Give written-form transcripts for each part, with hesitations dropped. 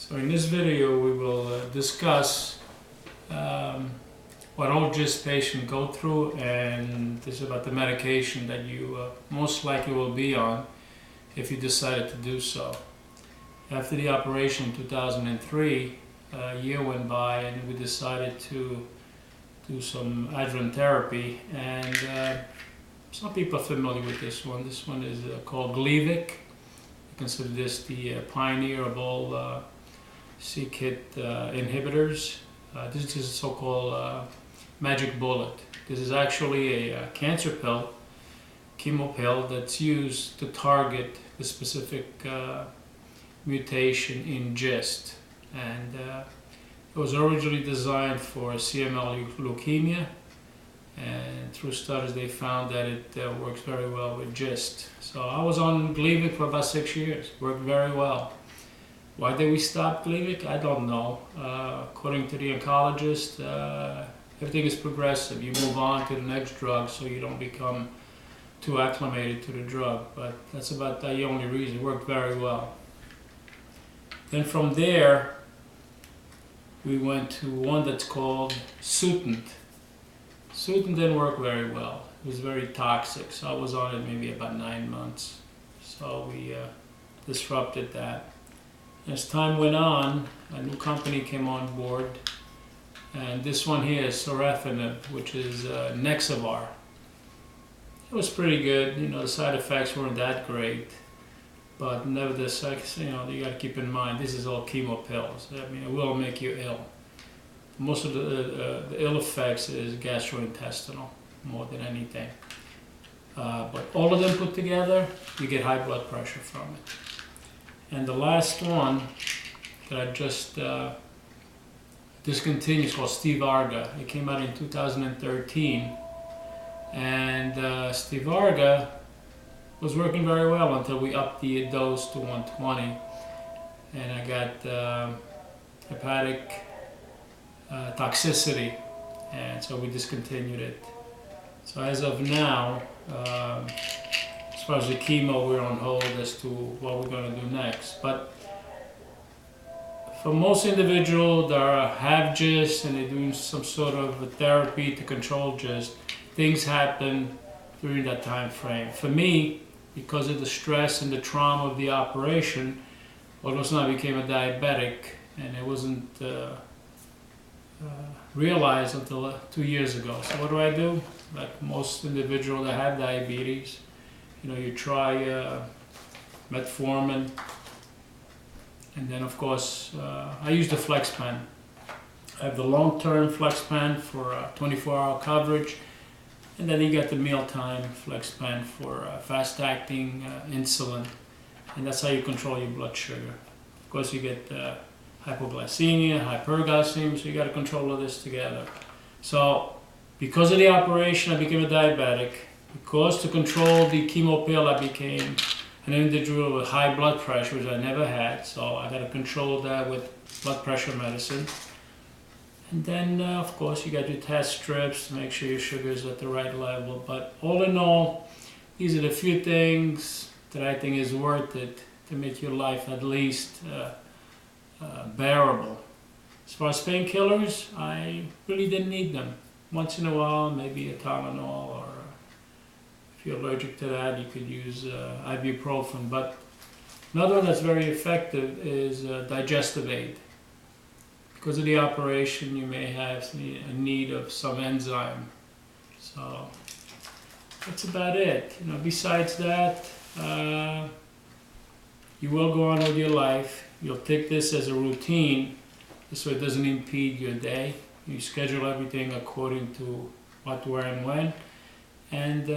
So in this video we will discuss what all GIST patients go through, and this is about the medication that you most likely will be on if you decided to do so. After the operation in 2003, a year went by and we decided to do some adjuvant therapy, and some people are familiar with this one. This one is called Gleevec. You consider this the pioneer of all c-KIT inhibitors. This is a so-called magic bullet. This is actually a cancer pill, chemo pill, that's used to target the specific mutation in GIST. And it was originally designed for CML leukemia, and through studies they found that it works very well with GIST. So I was on Gleevec for about 6 years, worked very well. Why did we stop Gleevec? I don't know. According to the oncologist, everything is progressive. You move on to the next drug so you don't become too acclimated to the drug, but that's about the only reason. It worked very well. Then from there, we went to one that's called Sutent. Sutent didn't work very well. It was very toxic, so I was on it maybe about 9 months. So we disrupted that. As time went on, a new company came on board, and this one here is Sorafenib, which is Nexavar. It was pretty good. You know, the side effects weren't that great, but nevertheless, you know, you got to keep in mind this is all chemo pills. I mean, it will make you ill. Most of the ill effects is gastrointestinal more than anything. But all of them put together, you get high blood pressure from it. And the last one that I just discontinued is called Stivarga. It came out in 2013, and Stivarga was working very well until we upped the dose to 120, and I got hepatic toxicity, and so we discontinued it. So as of now, as far as the chemo, we're on hold as to what we're going to do next. But for most individuals that have GIST and they're doing some sort of a therapy to control GIST, things happen during that time frame. For me, because of the stress and the trauma of the operation, all of a sudden I became a diabetic, and it wasn't realized until 2 years ago. So what do? Like most individuals that have diabetes, you know, you try metformin, and then of course I use the FlexPen. I have the long-term FlexPen for 24-hour coverage, and then you get the mealtime FlexPen for fast-acting insulin, and that's how you control your blood sugar. Of course, you get hypoglycemia, hyperglycemia, so you got to control all this together. So because of the operation, I became a diabetic. Because to control the chemo pill, I became an individual with high blood pressure, which I never had, so I got to control that with blood pressure medicine. And then, of course, you got your test strips to make sure your sugar is at the right level. But all in all, these are the few things that I think is worth it to make your life at least bearable. As far as painkillers, I really didn't need them. Once in a while, maybe a Tylenol, or if you're allergic to that, you could use ibuprofen. But another one that's very effective is digestive aid. Because of the operation, you may have a need of some enzyme. So that's about it. You know, besides that, you will go on with your life. You'll take this as a routine, so it doesn't impede your day. You schedule everything according to what, where, and when, and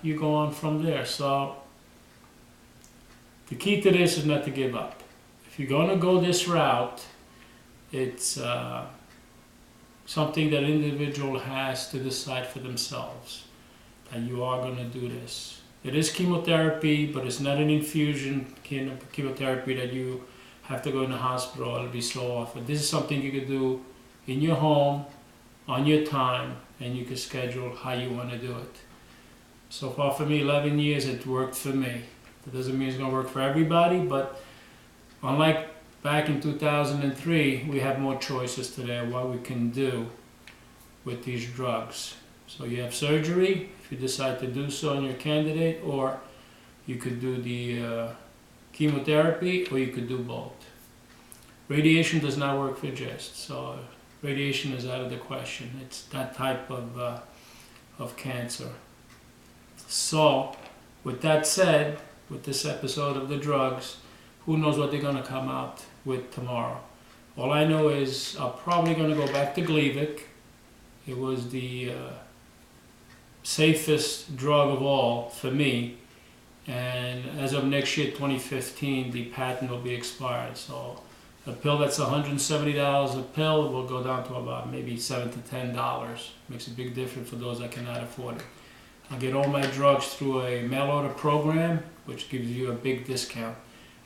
you go on from there. So the key to this is not to give up. If you're going to go this route, it's something that an individual has to decide for themselves, that you are going to do this. It is chemotherapy, but it's not an infusion chemotherapy that you have to go in the hospital every so often. This is something you could do in your home, on your time, and you can schedule how you want to do it. So far for me, 11 years, it worked for me. That doesn't mean it's going to work for everybody, but unlike back in 2003, we have more choices today of what we can do with these drugs. So you have surgery, if you decide to do so on your candidate, or you could do the chemotherapy, or you could do both. Radiation does not work for GIST, so radiation is out of the question. It's that type of cancer. So, with that said, with this episode of the drugs, who knows what they're going to come out with tomorrow. All I know is I'm probably going to go back to Gleevec. It was the safest drug of all for me. And as of next year, 2015, the patent will be expired. So a pill that's $170 a pill will go down to about maybe $7 to $10. Makes a big difference for those that cannot afford it. I get all my drugs through a mail order program, which gives you a big discount.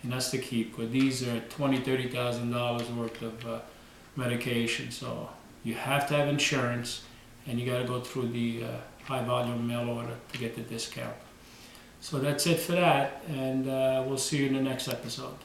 And that's the key, because these are $20,000, $30,000 worth of medication. So you have to have insurance, and you got to go through the high volume mail order to get the discount. So that's it for that, and we'll see you in the next episode.